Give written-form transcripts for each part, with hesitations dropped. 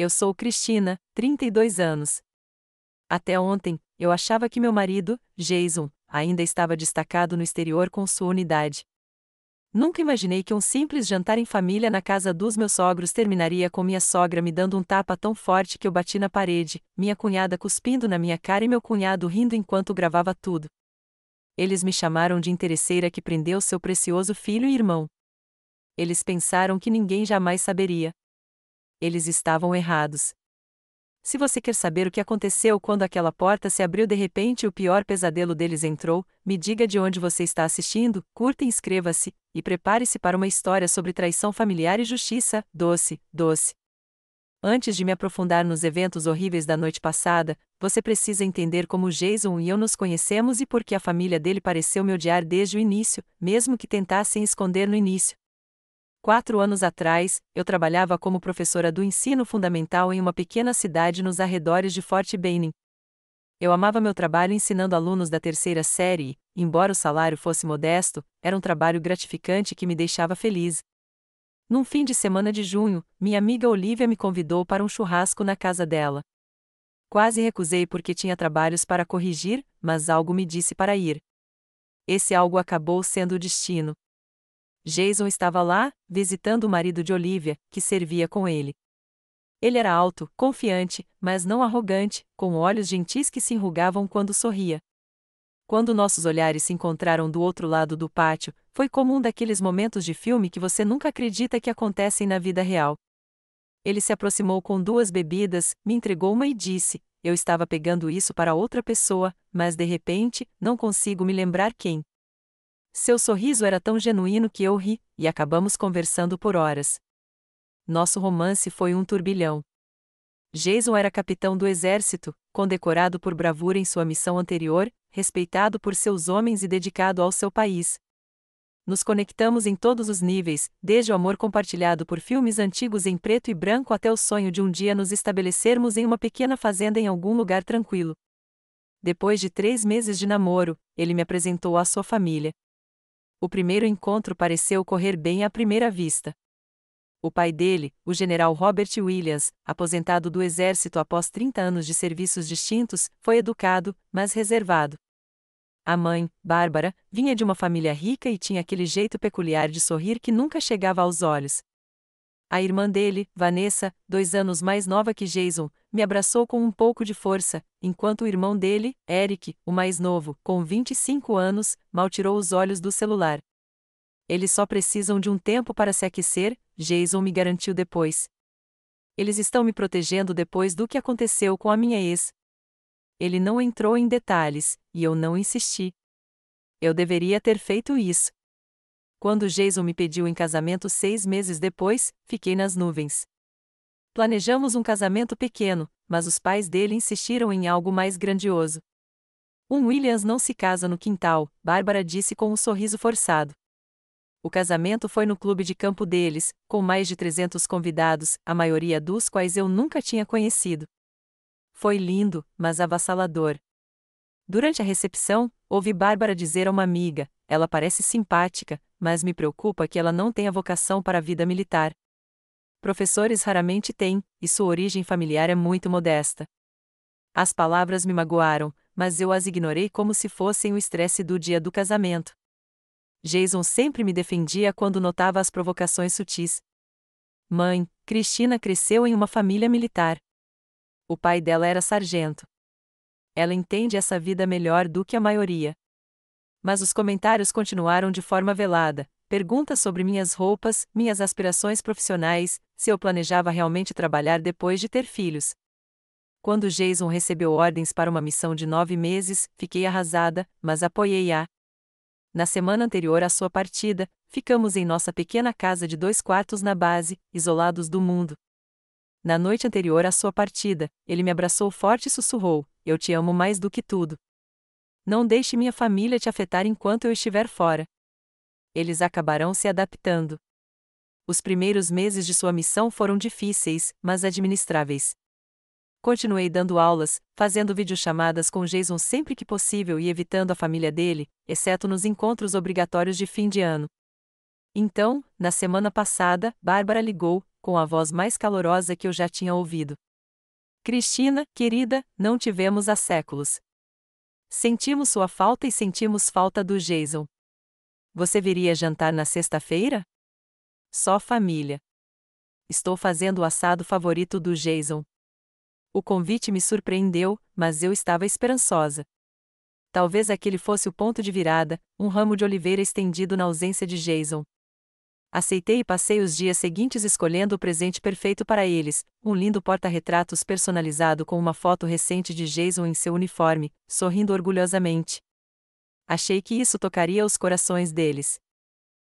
Eu sou Cristina, 32 anos. Até ontem, eu achava que meu marido, Jason, ainda estava destacado no exterior com sua unidade. Nunca imaginei que um simples jantar em família na casa dos meus sogros terminaria com minha sogra me dando um tapa tão forte que eu bati na parede, minha cunhada cuspindo na minha cara e meu cunhado rindo enquanto gravava tudo. Eles me chamaram de interesseira que prendeu seu precioso filho e irmão. Eles pensaram que ninguém jamais saberia. Eles estavam errados. Se você quer saber o que aconteceu quando aquela porta se abriu de repente e o pior pesadelo deles entrou, me diga de onde você está assistindo, curta e inscreva-se, e prepare-se para uma história sobre traição familiar e justiça, doce, doce. Antes de me aprofundar nos eventos horríveis da noite passada, você precisa entender como Jason e eu nos conhecemos e por que a família dele pareceu me odiar desde o início, mesmo que tentassem esconder no início. 4 anos atrás, eu trabalhava como professora do ensino fundamental em uma pequena cidade nos arredores de Fort Benning. Eu amava meu trabalho ensinando alunos da terceira série e, embora o salário fosse modesto, era um trabalho gratificante que me deixava feliz. Num fim de semana de junho, minha amiga Olivia me convidou para um churrasco na casa dela. Quase recusei porque tinha trabalhos para corrigir, mas algo me disse para ir. Esse algo acabou sendo o destino. Jason estava lá, visitando o marido de Olivia, que servia com ele. Ele era alto, confiante, mas não arrogante, com olhos gentis que se enrugavam quando sorria. Quando nossos olhares se encontraram do outro lado do pátio, foi como um daqueles momentos de filme que você nunca acredita que acontecem na vida real. Ele se aproximou com 2 bebidas, me entregou uma e disse: "Eu estava pegando isso para outra pessoa, mas de repente, não consigo me lembrar quem." Seu sorriso era tão genuíno que eu ri, e acabamos conversando por horas. Nosso romance foi um turbilhão. Jason era capitão do exército, condecorado por bravura em sua missão anterior, respeitado por seus homens e dedicado ao seu país. Nos conectamos em todos os níveis, desde o amor compartilhado por filmes antigos em preto e branco até o sonho de um dia nos estabelecermos em uma pequena fazenda em algum lugar tranquilo. Depois de 3 meses de namoro, ele me apresentou à sua família. O primeiro encontro pareceu correr bem à primeira vista. O pai dele, o general Robert Williams, aposentado do exército após 30 anos de serviços distintos, foi educado, mas reservado. A mãe, Bárbara, vinha de uma família rica e tinha aquele jeito peculiar de sorrir que nunca chegava aos olhos. A irmã dele, Vanessa, 2 anos mais nova que Jason, me abraçou com um pouco de força, enquanto o irmão dele, Eric, o mais novo, com 25 anos, mal tirou os olhos do celular. Eles só precisam de um tempo para se aquecer, Jason me garantiu depois. Eles estão me protegendo depois do que aconteceu com a minha ex. Ele não entrou em detalhes, e eu não insisti. Eu deveria ter feito isso. Quando Jason me pediu em casamento 6 meses depois, fiquei nas nuvens. Planejamos um casamento pequeno, mas os pais dele insistiram em algo mais grandioso. Williams não se casa no quintal, Bárbara disse com um sorriso forçado. O casamento foi no clube de campo deles, com mais de 300 convidados, a maioria dos quais eu nunca tinha conhecido. Foi lindo, mas avassalador. Durante a recepção, ouvi Bárbara dizer a uma amiga: "Ela parece simpática, mas me preocupa que ela não tenha vocação para a vida militar." Professores raramente têm, e sua origem familiar é muito modesta. As palavras me magoaram, mas eu as ignorei como se fossem o estresse do dia do casamento. Jason sempre me defendia quando notava as provocações sutis. Mãe, Cristina cresceu em uma família militar. O pai dela era sargento. Ela entende essa vida melhor do que a maioria. Mas os comentários continuaram de forma velada. Perguntas sobre minhas roupas, minhas aspirações profissionais, se eu planejava realmente trabalhar depois de ter filhos. Quando Jason recebeu ordens para uma missão de 9 meses, fiquei arrasada, mas apoiei-a. Na semana anterior à sua partida, ficamos em nossa pequena casa de 2 quartos na base, isolados do mundo. Na noite anterior à sua partida, ele me abraçou forte e sussurrou: "Eu te amo mais do que tudo. Não deixe minha família te afetar enquanto eu estiver fora." Eles acabarão se adaptando. Os primeiros meses de sua missão foram difíceis, mas administráveis. Continuei dando aulas, fazendo videochamadas com Jason sempre que possível e evitando a família dele, exceto nos encontros obrigatórios de fim de ano. Então, na semana passada, Bárbara ligou, com a voz mais calorosa que eu já tinha ouvido. Cristina, querida, não te vemos há séculos. Sentimos sua falta e sentimos falta do Jason. Você viria jantar na sexta-feira? Só família. Estou fazendo o assado favorito do Jason. O convite me surpreendeu, mas eu estava esperançosa. Talvez aquele fosse o ponto de virada, um ramo de oliveira estendido na ausência de Jason. Aceitei e passei os dias seguintes escolhendo o presente perfeito para eles, um lindo porta-retratos personalizado com uma foto recente de Jason em seu uniforme, sorrindo orgulhosamente. Achei que isso tocaria os corações deles.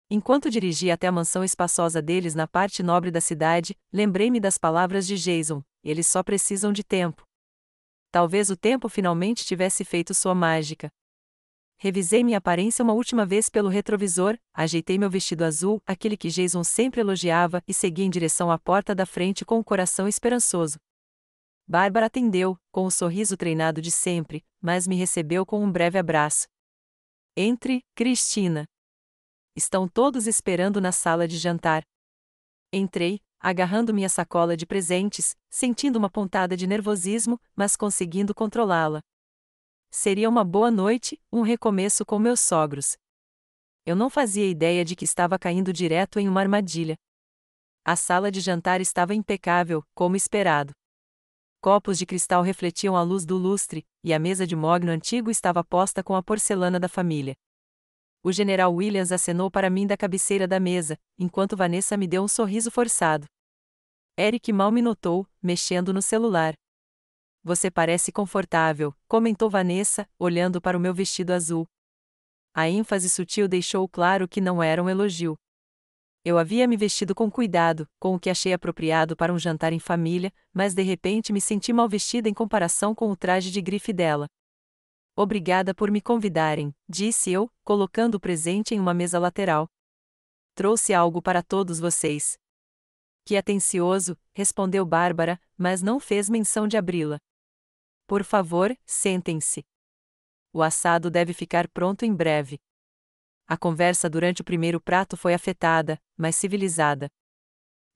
Enquanto dirigia até a mansão espaçosa deles na parte nobre da cidade, lembrei-me das palavras de Jason: eles só precisam de tempo. Talvez o tempo finalmente tivesse feito sua mágica. Revisei minha aparência uma última vez pelo retrovisor, ajeitei meu vestido azul, aquele que Jason sempre elogiava, e segui em direção à porta da frente com o coração esperançoso. Bárbara atendeu, com o sorriso treinado de sempre, mas me recebeu com um breve abraço. Entre, Cristina. Estão todos esperando na sala de jantar. Entrei, agarrando minha sacola de presentes, sentindo uma pontada de nervosismo, mas conseguindo controlá-la. Seria uma boa noite, um recomeço com meus sogros. Eu não fazia ideia de que estava caindo direto em uma armadilha. A sala de jantar estava impecável, como esperado. Copos de cristal refletiam a luz do lustre, e a mesa de mogno antigo estava posta com a porcelana da família. O general Williams acenou para mim da cabeceira da mesa, enquanto Vanessa me deu um sorriso forçado. Eric mal me notou, mexendo no celular. Você parece confortável, comentou Vanessa, olhando para o meu vestido azul. A ênfase sutil deixou claro que não era um elogio. Eu havia me vestido com cuidado, com o que achei apropriado para um jantar em família, mas de repente me senti mal vestida em comparação com o traje de grife dela. Obrigada por me convidarem, disse eu, colocando o presente em uma mesa lateral. Trouxe algo para todos vocês. Que atencioso, respondeu Bárbara, mas não fez menção de abri-la. Por favor, sentem-se. O assado deve ficar pronto em breve. A conversa durante o primeiro prato foi afetada, mas civilizada.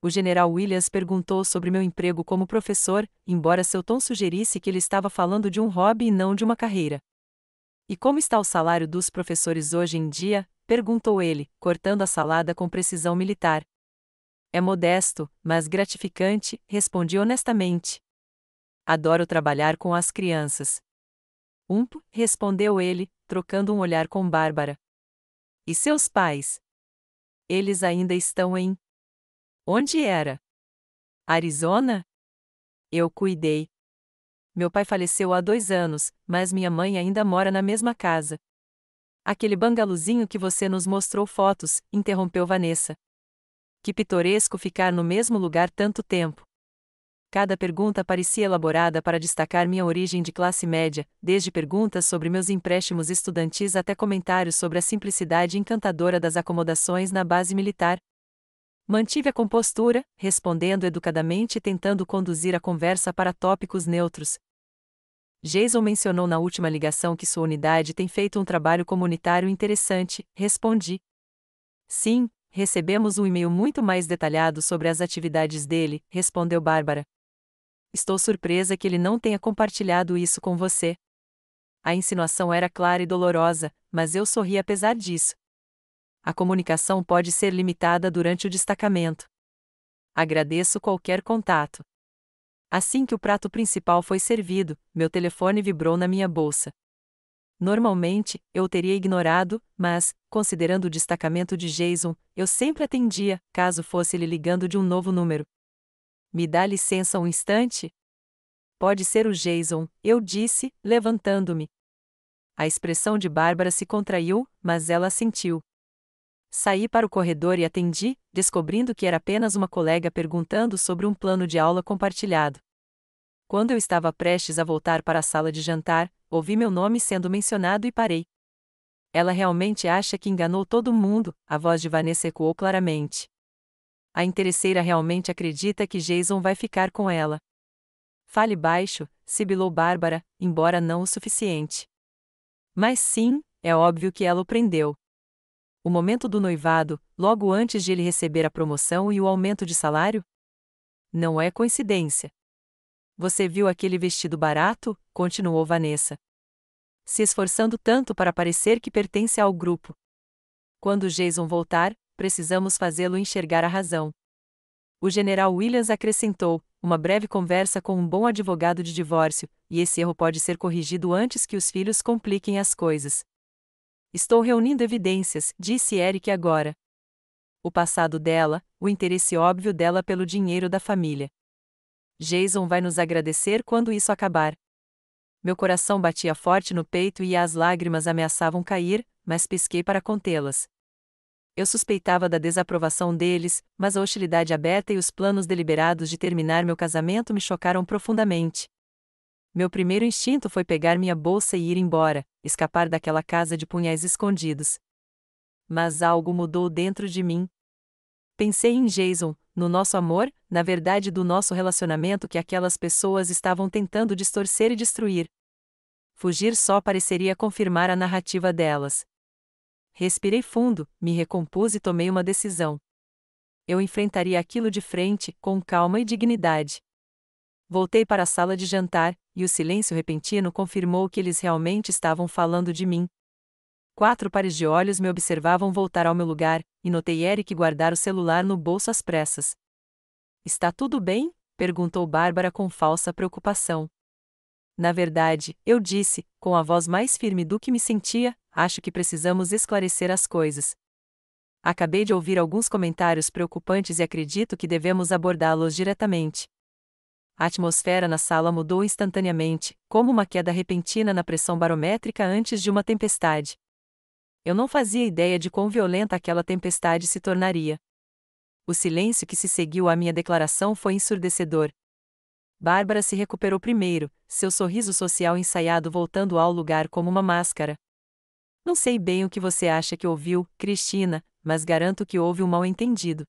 O general Williams perguntou sobre meu emprego como professor, embora seu tom sugerisse que ele estava falando de um hobby e não de uma carreira. E como está o salário dos professores hoje em dia? Perguntou ele, cortando a salada com precisão militar. É modesto, mas gratificante, respondi honestamente. Adoro trabalhar com as crianças. Respondeu ele, trocando um olhar com Bárbara. E seus pais? Eles ainda estão em... Onde era? Arizona? Eu cuidei. Meu pai faleceu há 2 anos, mas minha mãe ainda mora na mesma casa. Aquele bangaluzinho que você nos mostrou fotos, interrompeu Vanessa. Que pitoresco ficar no mesmo lugar tanto tempo. Cada pergunta parecia elaborada para destacar minha origem de classe média, desde perguntas sobre meus empréstimos estudantis até comentários sobre a simplicidade encantadora das acomodações na base militar. Mantive a compostura, respondendo educadamente e tentando conduzir a conversa para tópicos neutros. Jason mencionou na última ligação que sua unidade tem feito um trabalho comunitário interessante, respondi. Sim, recebemos um e-mail muito mais detalhado sobre as atividades dele, respondeu Bárbara. Estou surpresa que ele não tenha compartilhado isso com você. A insinuação era clara e dolorosa, mas eu sorri apesar disso. A comunicação pode ser limitada durante o destacamento. Agradeço qualquer contato. Assim que o prato principal foi servido, meu telefone vibrou na minha bolsa. Normalmente, eu o teria ignorado, mas, considerando o destacamento de Jason, eu sempre atendia, caso fosse ele ligando de um novo número. Me dá licença um instante? Pode ser o Jason, eu disse, levantando-me. A expressão de Bárbara se contraiu, mas ela assentiu. Saí para o corredor e atendi, descobrindo que era apenas uma colega perguntando sobre um plano de aula compartilhado. Quando eu estava prestes a voltar para a sala de jantar, ouvi meu nome sendo mencionado e parei. Ela realmente acha que enganou todo mundo, a voz de Vanessa ecoou claramente. A interesseira realmente acredita que Jason vai ficar com ela. Fale baixo, sibilou Bárbara, embora não o suficiente. Mas sim, é óbvio que ela o prendeu. O momento do noivado, logo antes de ele receber a promoção e o aumento de salário? não é coincidência. Você viu aquele vestido barato? Continuou Vanessa. Se esforçando tanto para parecer que pertence ao grupo. Quando Jason voltar, precisamos fazê-lo enxergar a razão. O general Williams acrescentou, uma breve conversa com um bom advogado de divórcio, e esse erro pode ser corrigido antes que os filhos compliquem as coisas. Estou reunindo evidências, disse Eric agora. O passado dela, o interesse óbvio dela pelo dinheiro da família. Jason vai nos agradecer quando isso acabar. Meu coração batia forte no peito e as lágrimas ameaçavam cair, mas pisquei para contê-las. Eu suspeitava da desaprovação deles, mas a hostilidade aberta e os planos deliberados de terminar meu casamento me chocaram profundamente. Meu primeiro instinto foi pegar minha bolsa e ir embora, escapar daquela casa de punhais escondidos. Mas algo mudou dentro de mim. Pensei em Jason, no nosso amor, na verdade do nosso relacionamento que aquelas pessoas estavam tentando distorcer e destruir. Fugir só pareceria confirmar a narrativa delas. Respirei fundo, me recompus e tomei uma decisão. Eu enfrentaria aquilo de frente, com calma e dignidade. Voltei para a sala de jantar, e o silêncio repentino confirmou que eles realmente estavam falando de mim. 4 pares de olhos me observavam voltar ao meu lugar, e notei Eric guardar o celular no bolso às pressas. Está tudo bem? Perguntou Bárbara com falsa preocupação. Na verdade, eu disse, com a voz mais firme do que me sentia, acho que precisamos esclarecer as coisas. Acabei de ouvir alguns comentários preocupantes e acredito que devemos abordá-los diretamente. A atmosfera na sala mudou instantaneamente, como uma queda repentina na pressão barométrica antes de uma tempestade. Eu não fazia ideia de quão violenta aquela tempestade se tornaria. O silêncio que se seguiu à minha declaração foi ensurdecedor. Bárbara se recuperou primeiro, seu sorriso social ensaiado voltando ao lugar como uma máscara. Não sei bem o que você acha que ouviu, Cristina, mas garanto que houve um mal-entendido.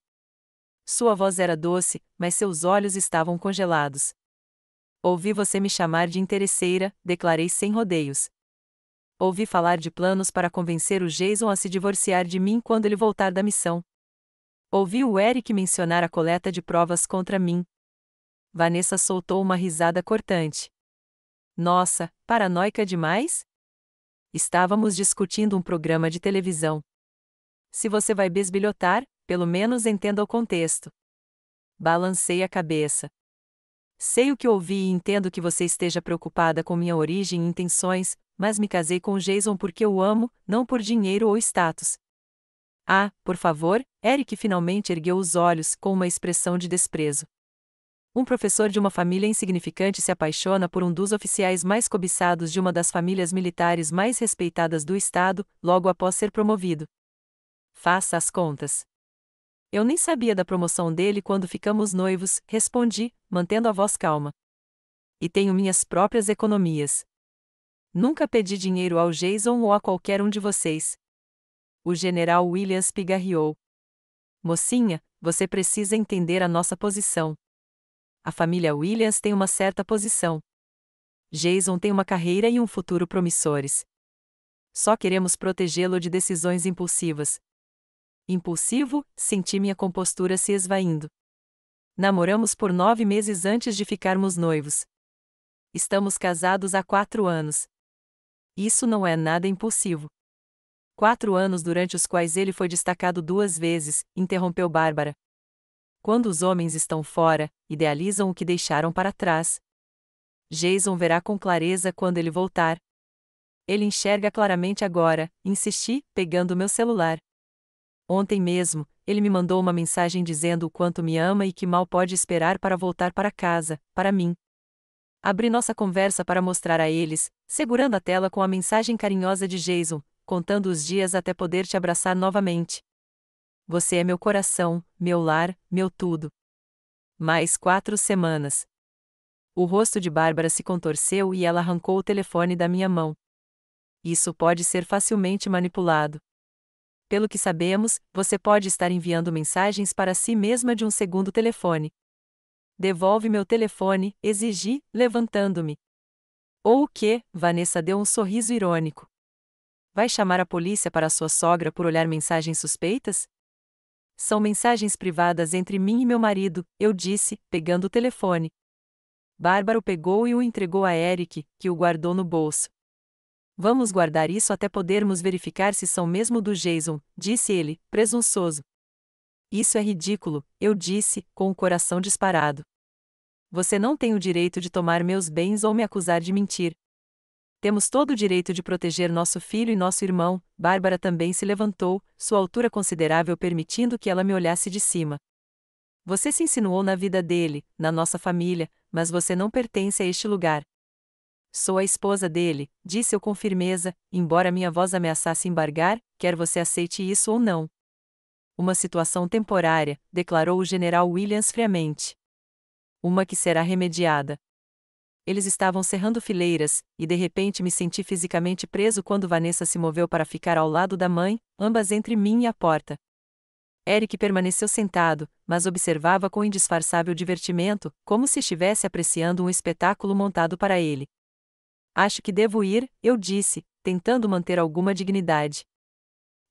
Sua voz era doce, mas seus olhos estavam congelados. Ouvi você me chamar de interesseira, declarei sem rodeios. Ouvi falar de planos para convencer o Jason a se divorciar de mim quando ele voltar da missão. Ouvi o Eric mencionar a coleta de provas contra mim. Vanessa soltou uma risada cortante. Nossa, paranoica demais? Estávamos discutindo um programa de televisão. Se você vai bisbilhotar, pelo menos entenda o contexto. Balancei a cabeça. Sei o que ouvi e entendo que você esteja preocupada com minha origem e intenções, mas me casei com Jason porque eu o amo, não por dinheiro ou status. Ah, por favor, Eric finalmente ergueu os olhos com uma expressão de desprezo. Um professor de uma família insignificante se apaixona por um dos oficiais mais cobiçados de uma das famílias militares mais respeitadas do estado, logo após ser promovido. Faça as contas. Eu nem sabia da promoção dele quando ficamos noivos, respondi, mantendo a voz calma. E tenho minhas próprias economias. Nunca pedi dinheiro ao Jason ou a qualquer um de vocês. O general Williams pigarreou. Mocinha, você precisa entender a nossa posição. A família Williams tem uma certa posição. Jason tem uma carreira e um futuro promissores. Só queremos protegê-lo de decisões impulsivas. Impulsivo, senti minha compostura se esvaindo. Namoramos por 9 meses antes de ficarmos noivos. Estamos casados há 4 anos. Isso não é nada impulsivo. 4 anos durante os quais ele foi destacado 2 vezes, interrompeu Bárbara. Quando os homens estão fora, idealizam o que deixaram para trás. Jason verá com clareza quando ele voltar. Ele enxerga claramente agora, insisti, pegando meu celular. Ontem mesmo, ele me mandou uma mensagem dizendo o quanto me ama e que mal pode esperar para voltar para casa, para mim. Abri nossa conversa para mostrar a eles, segurando a tela com a mensagem carinhosa de Jason, contando os dias até poder te abraçar novamente. Você é meu coração, meu lar, meu tudo. Mais 4 semanas. O rosto de Bárbara se contorceu e ela arrancou o telefone da minha mão. Isso pode ser facilmente manipulado. Pelo que sabemos, você pode estar enviando mensagens para si mesma de um segundo telefone. Devolve meu telefone, exigi, levantando-me. Ou o quê? Vanessa deu um sorriso irônico. Vai chamar a polícia para sua sogra por olhar mensagens suspeitas? São mensagens privadas entre mim e meu marido, eu disse, pegando o telefone. Bárbara o pegou e o entregou a Eric, que o guardou no bolso. Vamos guardar isso até podermos verificar se são mesmo do Jason, disse ele, presunçoso. Isso é ridículo, eu disse, com o coração disparado. Você não tem o direito de tomar meus bens ou me acusar de mentir. Temos todo o direito de proteger nosso filho e nosso irmão. Bárbara também se levantou, sua altura considerável permitindo que ela me olhasse de cima. Você se insinuou na vida dele, na nossa família, mas você não pertence a este lugar. Sou a esposa dele, disse eu com firmeza, embora minha voz ameaçasse embargar, quer você aceite isso ou não. Uma situação temporária, declarou o general Williams friamente. Uma que será remediada. Eles estavam cerrando fileiras, e de repente me senti fisicamente preso quando Vanessa se moveu para ficar ao lado da mãe, ambas entre mim e a porta. Eric permaneceu sentado, mas observava com indisfarçável divertimento, como se estivesse apreciando um espetáculo montado para ele. Acho que devo ir, eu disse, tentando manter alguma dignidade.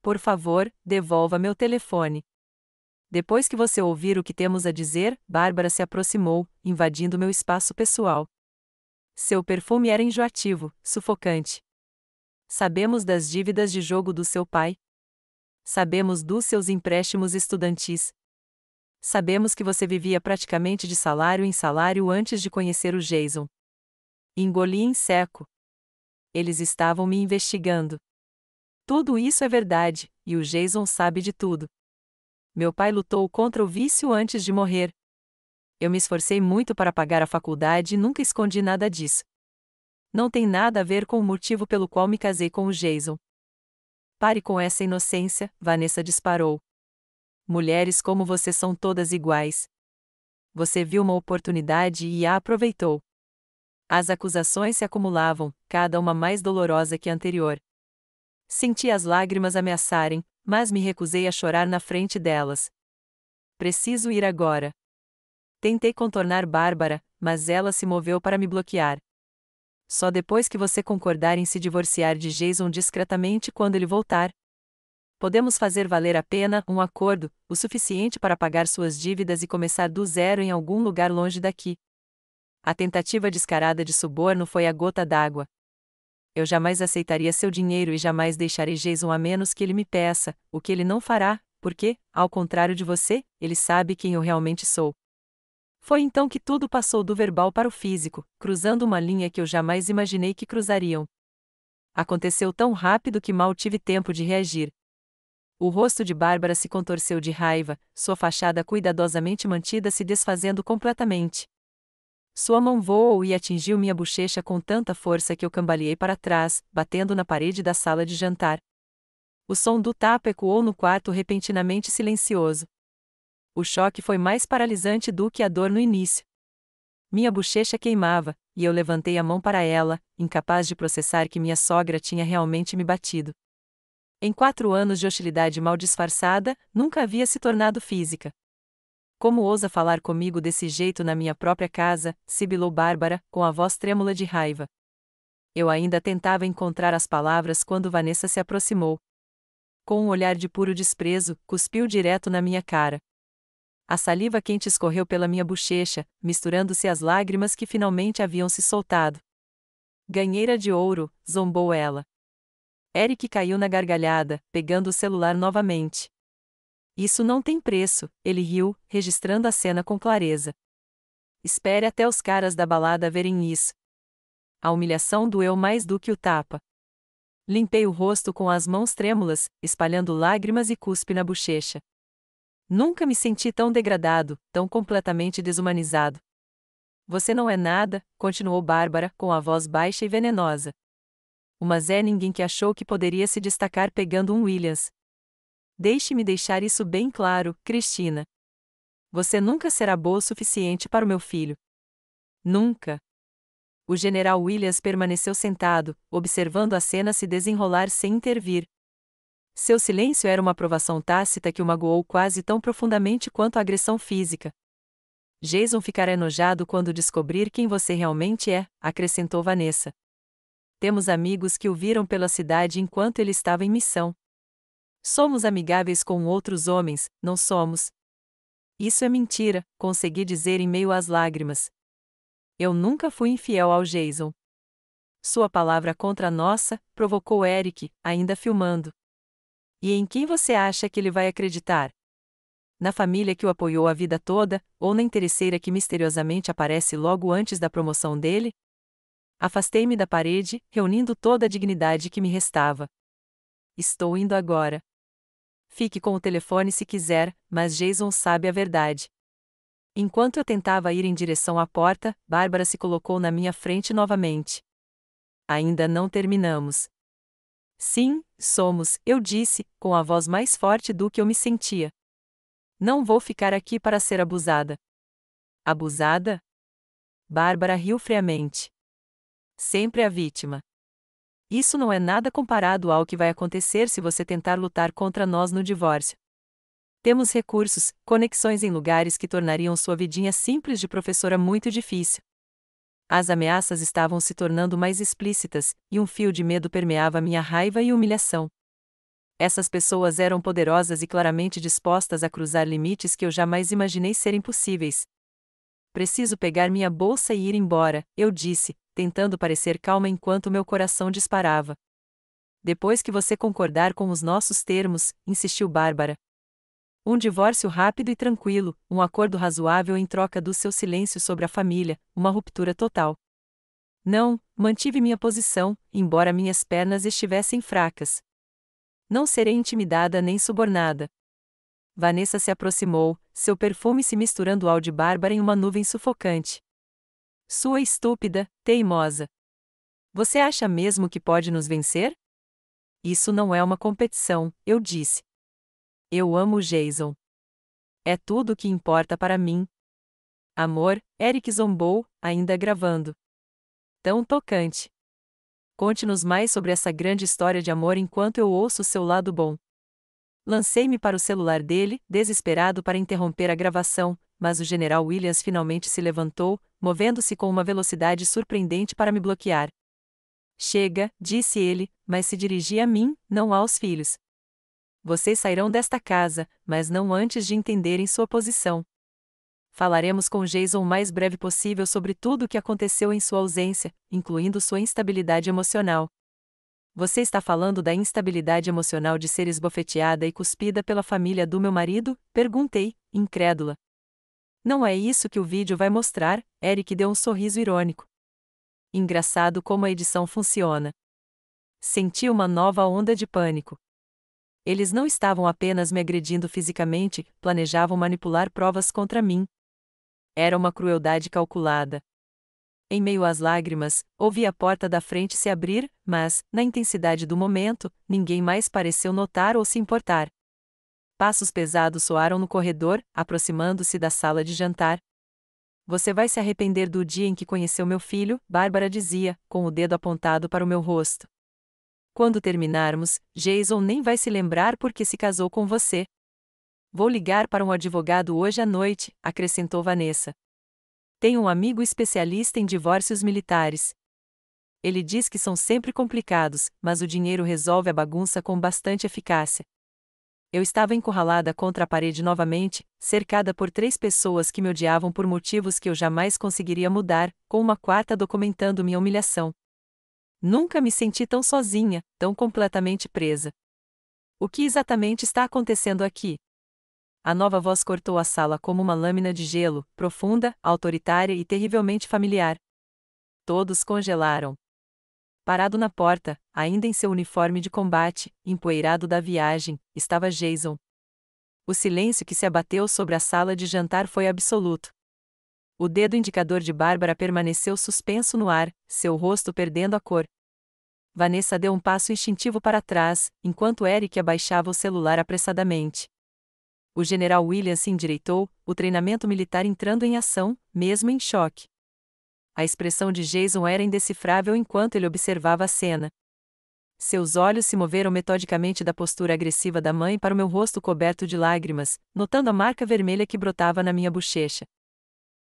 Por favor, devolva meu telefone. Depois que você ouvir o que temos a dizer, Bárbara se aproximou, invadindo meu espaço pessoal. Seu perfume era enjoativo, sufocante. Sabemos das dívidas de jogo do seu pai. Sabemos dos seus empréstimos estudantis. Sabemos que você vivia praticamente de salário em salário antes de conhecer o Jason. Engoli em seco. Eles estavam me investigando. Tudo isso é verdade, e o Jason sabe de tudo. Meu pai lutou contra o vício antes de morrer. Eu me esforcei muito para pagar a faculdade e nunca escondi nada disso. Não tem nada a ver com o motivo pelo qual me casei com o Jason. Pare com essa inocência, Vanessa disparou. Mulheres como você são todas iguais. Você viu uma oportunidade e a aproveitou. As acusações se acumulavam, cada uma mais dolorosa que a anterior. Senti as lágrimas ameaçarem, mas me recusei a chorar na frente delas. Preciso ir agora. Tentei contornar Bárbara, mas ela se moveu para me bloquear. Só depois que você concordar em se divorciar de Jason discretamente quando ele voltar. Podemos fazer valer a pena um acordo, o suficiente para pagar suas dívidas e começar do zero em algum lugar longe daqui. A tentativa descarada de suborno foi a gota d'água. Eu jamais aceitaria seu dinheiro e jamais deixarei Jason a menos que ele me peça, o que ele não fará, porque, ao contrário de você, ele sabe quem eu realmente sou. Foi então que tudo passou do verbal para o físico, cruzando uma linha que eu jamais imaginei que cruzariam. Aconteceu tão rápido que mal tive tempo de reagir. O rosto de Bárbara se contorceu de raiva, sua fachada cuidadosamente mantida se desfazendo completamente. Sua mão voou e atingiu minha bochecha com tanta força que eu cambaleei para trás, batendo na parede da sala de jantar. O som do tapa ecoou no quarto repentinamente silencioso. O choque foi mais paralisante do que a dor no início. Minha bochecha queimava, e eu levantei a mão para ela, incapaz de processar que minha sogra tinha realmente me batido. Em 4 anos de hostilidade mal disfarçada, nunca havia se tornado física. Como ousa falar comigo desse jeito na minha própria casa? Sibilou Bárbara, com a voz trêmula de raiva. Eu ainda tentava encontrar as palavras quando Vanessa se aproximou. Com um olhar de puro desprezo, cuspiu direto na minha cara. A saliva quente escorreu pela minha bochecha, misturando-se às lágrimas que finalmente haviam se soltado. Ganheira de ouro, zombou ela. Eric caiu na gargalhada, pegando o celular novamente. Isso não tem preço, ele riu, registrando a cena com clareza. Espere até os caras da balada verem isso. A humilhação doeu mais do que o tapa. Limpei o rosto com as mãos trêmulas, espalhando lágrimas e cuspe na bochecha. Nunca me senti tão degradado, tão completamente desumanizado. Você não é nada, continuou Bárbara, com a voz baixa e venenosa. Uma Zé ninguém que achou que poderia se destacar pegando um Williams. Deixe-me deixar isso bem claro, Cristina. Você nunca será boa o suficiente para o meu filho. Nunca. O general Williams permaneceu sentado, observando a cena se desenrolar sem intervir. Seu silêncio era uma aprovação tácita que o magoou quase tão profundamente quanto a agressão física. Jason ficará enojado quando descobrir quem você realmente é, acrescentou Vanessa. Temos amigos que o viram pela cidade enquanto ele estava em missão. Somos amigáveis com outros homens, não somos? Isso é mentira, consegui dizer em meio às lágrimas. Eu nunca fui infiel ao Jason. Sua palavra contra a nossa, provocou Eric, ainda filmando. E em quem você acha que ele vai acreditar? Na família que o apoiou a vida toda, ou na interesseira que misteriosamente aparece logo antes da promoção dele? Afastei-me da parede, reunindo toda a dignidade que me restava. Estou indo agora. Fique com o telefone se quiser, mas Jason sabe a verdade. Enquanto eu tentava ir em direção à porta, Bárbara se colocou na minha frente novamente. Ainda não terminamos. Sim, somos, eu disse, com a voz mais forte do que eu me sentia. Não vou ficar aqui para ser abusada. Abusada? Bárbara riu friamente. Sempre a vítima. Isso não é nada comparado ao que vai acontecer se você tentar lutar contra nós no divórcio. Temos recursos, conexões em lugares que tornariam sua vidinha simples de professora muito difícil. As ameaças estavam se tornando mais explícitas, e um fio de medo permeava minha raiva e humilhação. Essas pessoas eram poderosas e claramente dispostas a cruzar limites que eu jamais imaginei serem possíveis. Preciso pegar minha bolsa e ir embora, eu disse, tentando parecer calma enquanto meu coração disparava. Depois que você concordar com os nossos termos, insistiu Bárbara. Um divórcio rápido e tranquilo, um acordo razoável em troca do seu silêncio sobre a família, uma ruptura total. Não, mantive minha posição, embora minhas pernas estivessem fracas. Não serei intimidada nem subornada. Vanessa se aproximou, seu perfume se misturando ao de Bárbara em uma nuvem sufocante. Sua estúpida, teimosa. Você acha mesmo que pode nos vencer? Isso não é uma competição, eu disse. Eu amo Jason. É tudo o que importa para mim. Amor, Eric zombou, ainda gravando. Tão tocante. Conte-nos mais sobre essa grande história de amor enquanto eu ouço o seu lado bom. Lancei-me para o celular dele, desesperado para interromper a gravação, mas o General Williams finalmente se levantou, movendo-se com uma velocidade surpreendente para me bloquear. Chega, disse ele, mas se dirigia a mim, não aos filhos. Vocês sairão desta casa, mas não antes de entenderem sua posição. Falaremos com Jason o mais breve possível sobre tudo o que aconteceu em sua ausência, incluindo sua instabilidade emocional. Você está falando da instabilidade emocional de ser esbofeteada e cuspida pela família do meu marido? Perguntei, incrédula. Não é isso que o vídeo vai mostrar, Eric deu um sorriso irônico. Engraçado como a edição funciona. Senti uma nova onda de pânico. Eles não estavam apenas me agredindo fisicamente, planejavam manipular provas contra mim. Era uma crueldade calculada. Em meio às lágrimas, ouvi a porta da frente se abrir, mas, na intensidade do momento, ninguém mais pareceu notar ou se importar. Passos pesados soaram no corredor, aproximando-se da sala de jantar. Você vai se arrepender do dia em que conheceu meu filho, Bárbara dizia, com o dedo apontado para o meu rosto. Quando terminarmos, Jason nem vai se lembrar porque se casou com você. Vou ligar para um advogado hoje à noite, acrescentou Vanessa. Tenho um amigo especialista em divórcios militares. Ele diz que são sempre complicados, mas o dinheiro resolve a bagunça com bastante eficácia. Eu estava encurralada contra a parede novamente, cercada por 3 pessoas que me odiavam por motivos que eu jamais conseguiria mudar, com uma quarta documentando minha humilhação. Nunca me senti tão sozinha, tão completamente presa. O que exatamente está acontecendo aqui? A nova voz cortou a sala como uma lâmina de gelo, profunda, autoritária e terrivelmente familiar. Todos congelaram. Parado na porta, ainda em seu uniforme de combate, empoeirado da viagem, estava Jason. O silêncio que se abateu sobre a sala de jantar foi absoluto. O dedo indicador de Bárbara permaneceu suspenso no ar, seu rosto perdendo a cor. Vanessa deu um passo instintivo para trás, enquanto Eric abaixava o celular apressadamente. O General Williams se endireitou, o treinamento militar entrando em ação, mesmo em choque. A expressão de Jason era indecifrável enquanto ele observava a cena. Seus olhos se moveram metodicamente da postura agressiva da mãe para o meu rosto coberto de lágrimas, notando a marca vermelha que brotava na minha bochecha.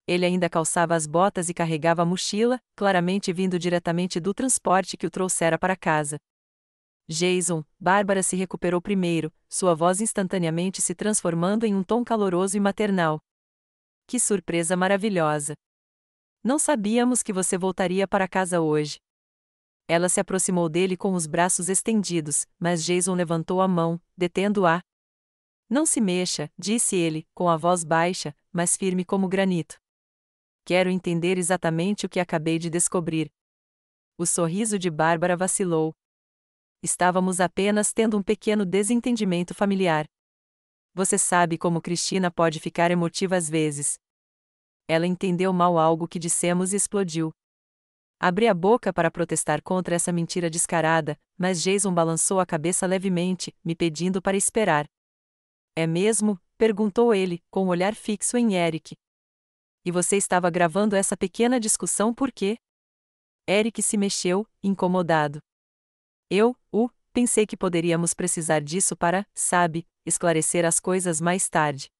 Ele ainda calçava as botas e carregava a mochila, claramente vindo diretamente do transporte que o trouxera para casa. Jason, Bárbara se recuperou primeiro, sua voz instantaneamente se transformando em um tom caloroso e maternal. Que surpresa maravilhosa! Não sabíamos que você voltaria para casa hoje. Ela se aproximou dele com os braços estendidos, mas Jason levantou a mão, detendo-a. Não se mexa, disse ele, com a voz baixa, mas firme como granito. Quero entender exatamente o que acabei de descobrir. O sorriso de Bárbara vacilou. Estávamos apenas tendo um pequeno desentendimento familiar. Você sabe como Cristina pode ficar emotiva às vezes. Ela entendeu mal algo que dissemos e explodiu. Abri a boca para protestar contra essa mentira descarada, mas Jason balançou a cabeça levemente, me pedindo para esperar. É mesmo? Perguntou ele, com o olhar fixo em Eric. E você estava gravando essa pequena discussão por quê? Eric se mexeu, incomodado. Pensei que poderíamos precisar disso para, sabe, esclarecer as coisas mais tarde.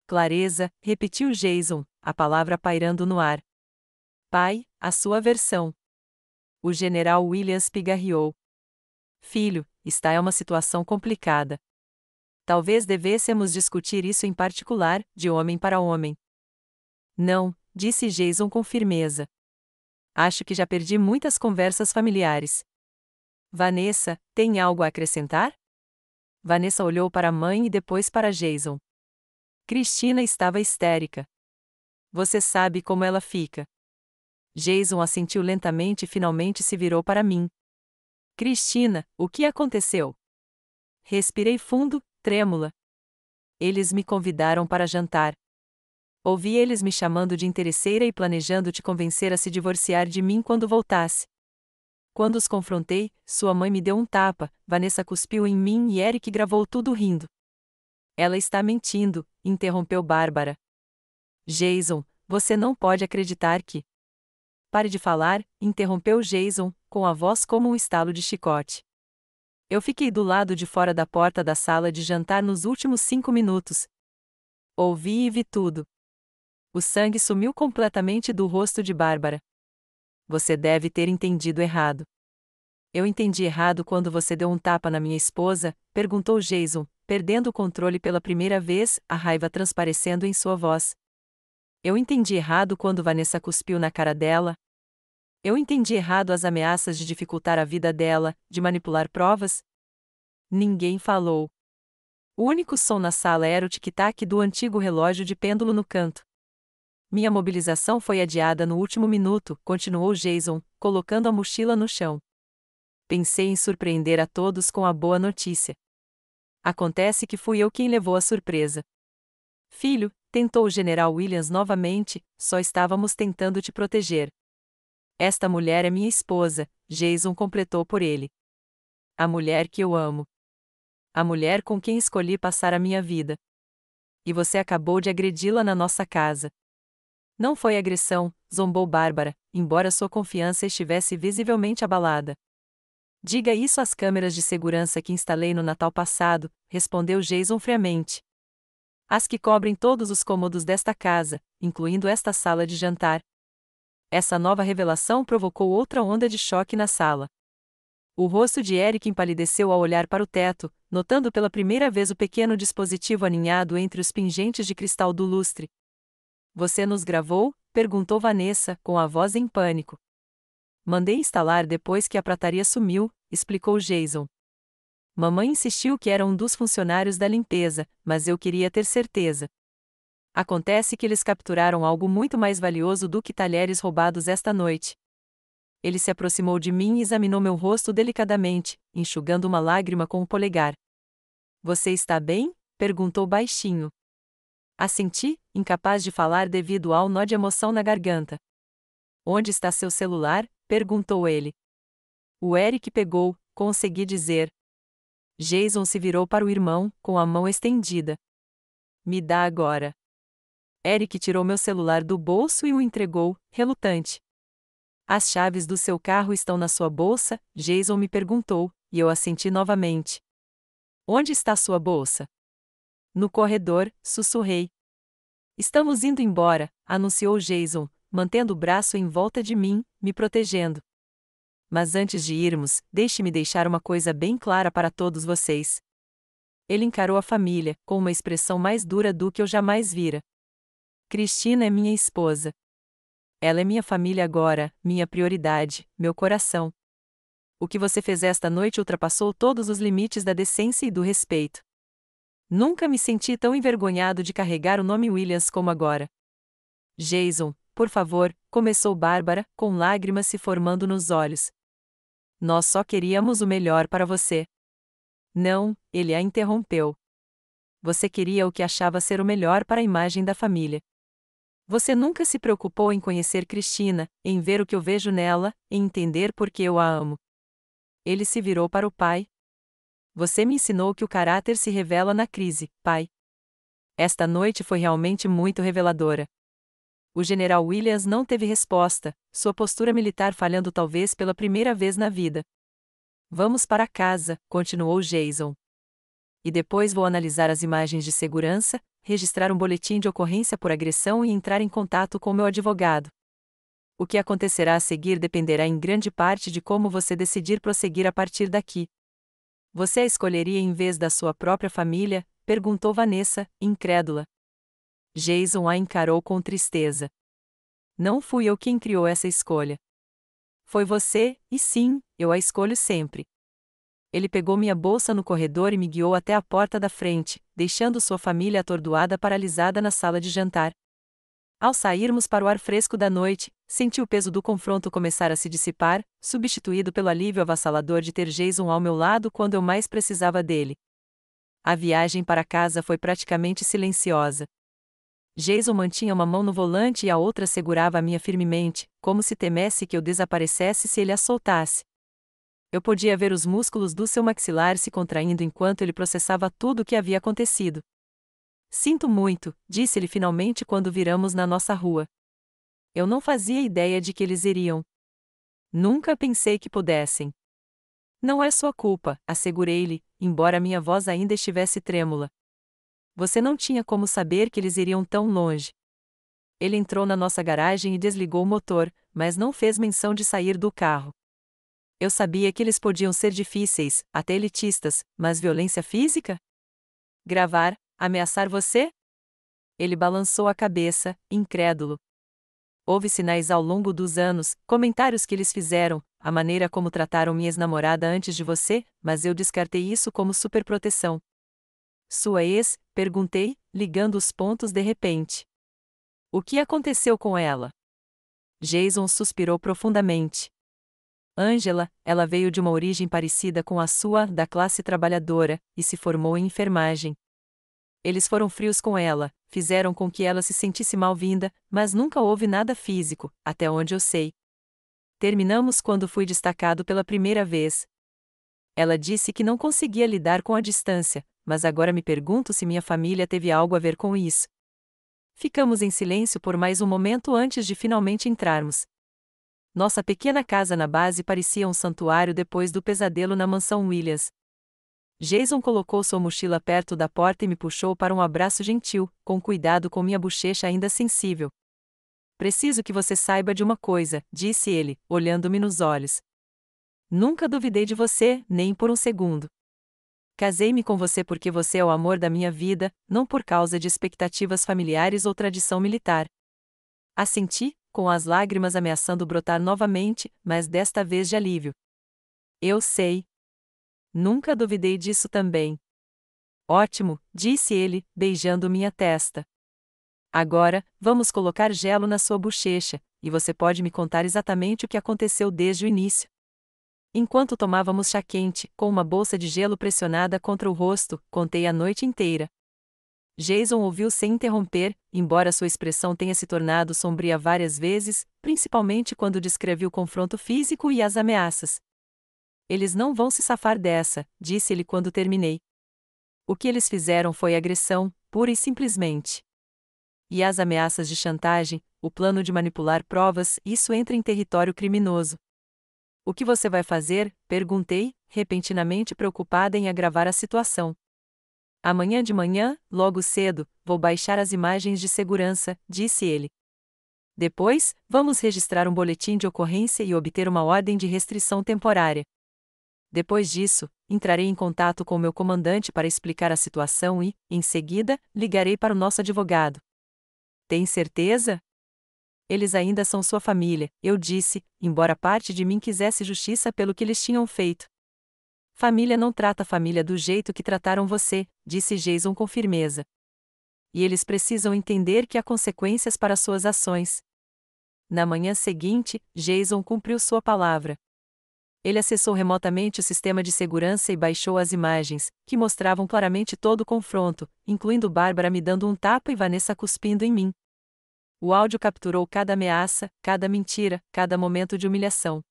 Clareza, repetiu Jason, a palavra pairando no ar. Pai, a sua versão. O general Williams pigarreou. Filho, esta é uma situação complicada. Talvez devêssemos discutir isso em particular, de homem para homem. Não, disse Jason com firmeza. Acho que já perdi muitas conversas familiares. Vanessa, tem algo a acrescentar? Vanessa olhou para a mãe e depois para Jason. Cristina estava histérica. Você sabe como ela fica. Jason assentiu lentamente e finalmente se virou para mim. Cristina, o que aconteceu? Respirei fundo, trêmula. Eles me convidaram para jantar. Ouvi eles me chamando de interesseira e planejando te convencer a se divorciar de mim quando voltasse. Quando os confrontei, sua mãe me deu um tapa, Vanessa cuspiu em mim e Eric gravou tudo rindo. Ela está mentindo, interrompeu Bárbara. Jason, você não pode acreditar que... Pare de falar, interrompeu Jason, com a voz como um estalo de chicote. Eu fiquei do lado de fora da porta da sala de jantar nos últimos 5 minutos. Ouvi e vi tudo. O sangue sumiu completamente do rosto de Bárbara. Você deve ter entendido errado. Eu entendi errado quando você deu um tapa na minha esposa, perguntou Jason, perdendo o controle pela primeira vez, a raiva transparecendo em sua voz. Eu entendi errado quando Vanessa cuspiu na cara dela. Eu entendi errado as ameaças de dificultar a vida dela, de manipular provas. Ninguém falou. O único som na sala era o tic-tac do antigo relógio de pêndulo no canto. Minha mobilização foi adiada no último minuto, continuou Jason, colocando a mochila no chão. Pensei em surpreender a todos com a boa notícia. Acontece que fui eu quem levou a surpresa. Filho, tentou o general Williams novamente, só estávamos tentando te proteger. Esta mulher é minha esposa, Jason completou por ele. A mulher que eu amo. A mulher com quem escolhi passar a minha vida. E você acabou de agredi-la na nossa casa. Não foi agressão, zombou Bárbara, embora sua confiança estivesse visivelmente abalada. Diga isso às câmeras de segurança que instalei no Natal passado, respondeu Jason friamente. As que cobrem todos os cômodos desta casa, incluindo esta sala de jantar. Essa nova revelação provocou outra onda de choque na sala. O rosto de Eric empalideceu ao olhar para o teto, notando pela primeira vez o pequeno dispositivo aninhado entre os pingentes de cristal do lustre. Você nos gravou? Perguntou Vanessa, com a voz em pânico. Mandei instalar depois que a prataria sumiu, explicou Jason. Mamãe insistiu que era um dos funcionários da limpeza, mas eu queria ter certeza. Acontece que eles capturaram algo muito mais valioso do que talheres roubados esta noite. Ele se aproximou de mim e examinou meu rosto delicadamente, enxugando uma lágrima com o polegar. Você está bem? Perguntou baixinho. Assenti, incapaz de falar devido ao nó de emoção na garganta. Onde está seu celular? Perguntou ele. O Eric pegou, consegui dizer. Jason se virou para o irmão, com a mão estendida. Me dá agora. Eric tirou meu celular do bolso e o entregou, relutante. As chaves do seu carro estão na sua bolsa? Jason me perguntou, e eu assenti novamente. Onde está sua bolsa? No corredor, sussurrei. Estamos indo embora, anunciou Jason, mantendo o braço em volta de mim, me protegendo. Mas antes de irmos, deixe-me deixar uma coisa bem clara para todos vocês. Ele encarou a família, com uma expressão mais dura do que eu jamais vira. Cristina é minha esposa. Ela é minha família agora, minha prioridade, meu coração. O que você fez esta noite ultrapassou todos os limites da decência e do respeito. Nunca me senti tão envergonhado de carregar o nome Williams como agora. Jason, por favor, começou Bárbara, com lágrimas se formando nos olhos. Nós só queríamos o melhor para você. Não, ele a interrompeu. Você queria o que achava ser o melhor para a imagem da família. Você nunca se preocupou em conhecer Cristina, em ver o que eu vejo nela, em entender por que eu a amo. Ele se virou para o pai. Você me ensinou que o caráter se revela na crise, pai. Esta noite foi realmente muito reveladora. O general Williams não teve resposta, sua postura militar falhando talvez pela primeira vez na vida. Vamos para casa, continuou Jason. E depois vou analisar as imagens de segurança, registrar um boletim de ocorrência por agressão e entrar em contato com meu advogado. O que acontecerá a seguir dependerá em grande parte de como você decidir prosseguir a partir daqui. Você a escolheria em vez da sua própria família? Perguntou Vanessa, incrédula. Jason a encarou com tristeza. Não fui eu quem criou essa escolha. Foi você, e sim, eu a escolho sempre. Ele pegou minha bolsa no corredor e me guiou até a porta da frente, deixando sua família atordoada paralisada na sala de jantar. Ao sairmos para o ar fresco da noite, senti o peso do confronto começar a se dissipar, substituído pelo alívio avassalador de ter Jason ao meu lado quando eu mais precisava dele. A viagem para casa foi praticamente silenciosa. Jason mantinha uma mão no volante e a outra segurava a minha firmemente, como se temesse que eu desaparecesse se ele a soltasse. Eu podia ver os músculos do seu maxilar se contraindo enquanto ele processava tudo o que havia acontecido. Sinto muito, disse ele finalmente quando viramos na nossa rua. Eu não fazia ideia de que eles iriam. Nunca pensei que pudessem. Não é sua culpa, assegurei-lhe, embora minha voz ainda estivesse trêmula. Você não tinha como saber que eles iriam tão longe. Ele entrou na nossa garagem e desligou o motor, mas não fez menção de sair do carro. Eu sabia que eles podiam ser difíceis, até elitistas, mas violência física? Gravar, ameaçar você? Ele balançou a cabeça, incrédulo. Houve sinais ao longo dos anos, comentários que eles fizeram, a maneira como trataram minha ex-namorada antes de você, mas eu descartei isso como superproteção. Sua ex? Perguntei, ligando os pontos de repente. O que aconteceu com ela? Jason suspirou profundamente. Angela, ela veio de uma origem parecida com a sua, da classe trabalhadora, e se formou em enfermagem. Eles foram frios com ela, fizeram com que ela se sentisse mal-vinda, mas nunca houve nada físico, até onde eu sei. Terminamos quando fui destacado pela primeira vez. Ela disse que não conseguia lidar com a distância, mas agora me pergunto se minha família teve algo a ver com isso. Ficamos em silêncio por mais um momento antes de finalmente entrarmos. Nossa pequena casa na base parecia um santuário depois do pesadelo na mansão Williams. Jason colocou sua mochila perto da porta e me puxou para um abraço gentil, com cuidado com minha bochecha ainda sensível. Preciso que você saiba de uma coisa, disse ele, olhando-me nos olhos. Nunca duvidei de você, nem por um segundo. Casei-me com você porque você é o amor da minha vida, não por causa de expectativas familiares ou tradição militar. Assenti, com as lágrimas ameaçando brotar novamente, mas desta vez de alívio. Eu sei. Nunca duvidei disso também. Ótimo, disse ele, beijando minha testa. Agora, vamos colocar gelo na sua bochecha, e você pode me contar exatamente o que aconteceu desde o início. Enquanto tomávamos chá quente, com uma bolsa de gelo pressionada contra o rosto, contei a noite inteira. Jason ouviu sem interromper, embora sua expressão tenha se tornado sombria várias vezes, principalmente quando descrevi o confronto físico e as ameaças. Eles não vão se safar dessa, disse ele quando terminei. O que eles fizeram foi agressão, pura e simplesmente. E as ameaças de chantagem, o plano de manipular provas, isso entra em território criminoso. O que você vai fazer? Perguntei, repentinamente preocupada em agravar a situação. Amanhã de manhã, logo cedo, vou baixar as imagens de segurança, disse ele. Depois, vamos registrar um boletim de ocorrência e obter uma ordem de restrição temporária. Depois disso, entrarei em contato com meu comandante para explicar a situação e, em seguida, ligarei para o nosso advogado. Tem certeza? Eles ainda são sua família, eu disse, embora parte de mim quisesse justiça pelo que eles tinham feito. Família não trata a família do jeito que trataram você, disse Jason com firmeza. E eles precisam entender que há consequências para suas ações. Na manhã seguinte, Jason cumpriu sua palavra. Ele acessou remotamente o sistema de segurança e baixou as imagens, que mostravam claramente todo o confronto, incluindo Bárbara me dando um tapa e Vanessa cuspindo em mim. O áudio capturou cada ameaça, cada mentira, cada momento de humilhação.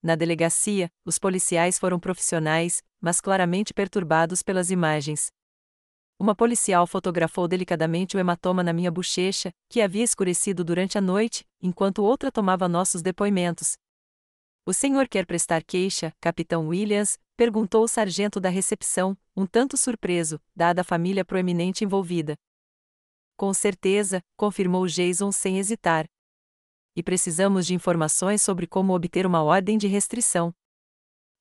Na delegacia, os policiais foram profissionais, mas claramente perturbados pelas imagens. Uma policial fotografou delicadamente o hematoma na minha bochecha, que havia escurecido durante a noite, enquanto outra tomava nossos depoimentos. O senhor quer prestar queixa, Capitão Williams? Perguntou o sargento da recepção, um tanto surpreso, dada a família proeminente envolvida. Com certeza, confirmou Jason sem hesitar. E precisamos de informações sobre como obter uma ordem de restrição.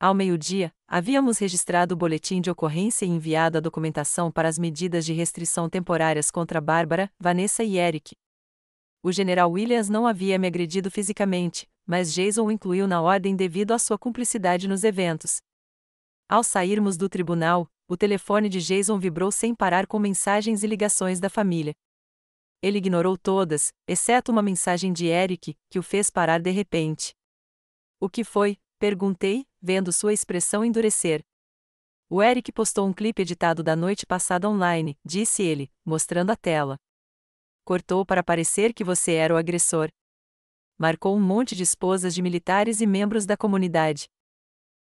Ao meio-dia, havíamos registrado o boletim de ocorrência e enviado a documentação para as medidas de restrição temporárias contra Bárbara, Vanessa e Eric. O general Williams não havia me agredido fisicamente, mas Jason o incluiu na ordem devido à sua cumplicidade nos eventos. Ao sairmos do tribunal, o telefone de Jason vibrou sem parar com mensagens e ligações da família. Ele ignorou todas, exceto uma mensagem de Eric, que o fez parar de repente. O que foi? Perguntei, vendo sua expressão endurecer. O Eric postou um clipe editado da noite passada online, disse ele, mostrando a tela. Cortou para parecer que você era o agressor. Marcou um monte de esposas de militares e membros da comunidade.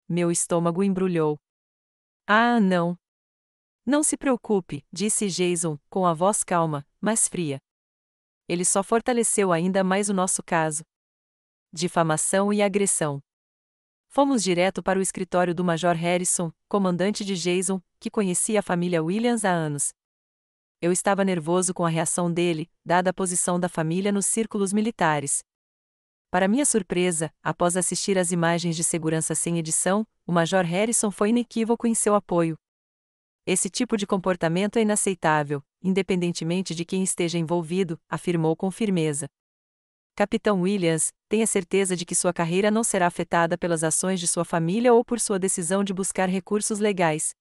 Meu estômago embrulhou. Ah, não. Não se preocupe, disse Jason, com a voz calma, mas fria. Ele só fortaleceu ainda mais o nosso caso. Difamação e agressão. Fomos direto para o escritório do Major Harrison, comandante de Jason, que conhecia a família Williams há anos. Eu estava nervoso com a reação dele, dada a posição da família nos círculos militares. Para minha surpresa, após assistir às imagens de segurança sem edição, o Major Harrison foi inequívoco em seu apoio. Esse tipo de comportamento é inaceitável, independentemente de quem esteja envolvido, afirmou com firmeza. Capitão Williams, tenha certeza de que sua carreira não será afetada pelas ações de sua família ou por sua decisão de buscar recursos legais.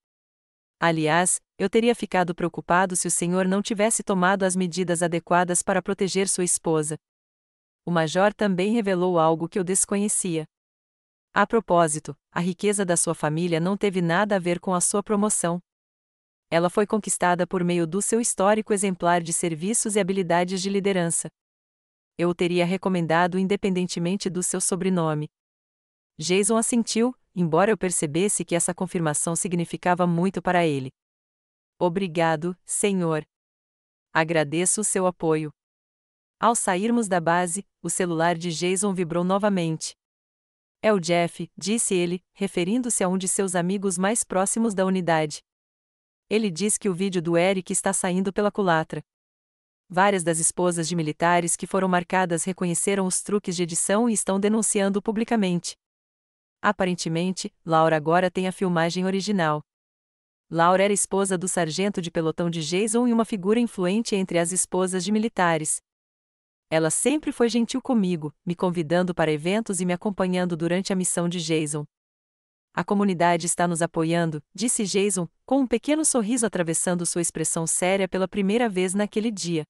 Aliás, eu teria ficado preocupado se o senhor não tivesse tomado as medidas adequadas para proteger sua esposa. O major também revelou algo que eu desconhecia. A propósito, a riqueza da sua família não teve nada a ver com a sua promoção. Ela foi conquistada por meio do seu histórico exemplar de serviços e habilidades de liderança. Eu o teria recomendado independentemente do seu sobrenome. Jason assentiu, embora eu percebesse que essa confirmação significava muito para ele. Obrigado, senhor. Agradeço o seu apoio. Ao sairmos da base, o celular de Jason vibrou novamente. É o Jeff, disse ele, referindo-se a um de seus amigos mais próximos da unidade. Ele diz que o vídeo do Eric está saindo pela culatra. Várias das esposas de militares que foram marcadas reconheceram os truques de edição e estão denunciando publicamente. Aparentemente, Laura agora tem a filmagem original. Laura era esposa do sargento de pelotão de Jason e uma figura influente entre as esposas de militares. Ela sempre foi gentil comigo, me convidando para eventos e me acompanhando durante a missão de Jason. A comunidade está nos apoiando, disse Jason, com um pequeno sorriso atravessando sua expressão séria pela primeira vez naquele dia.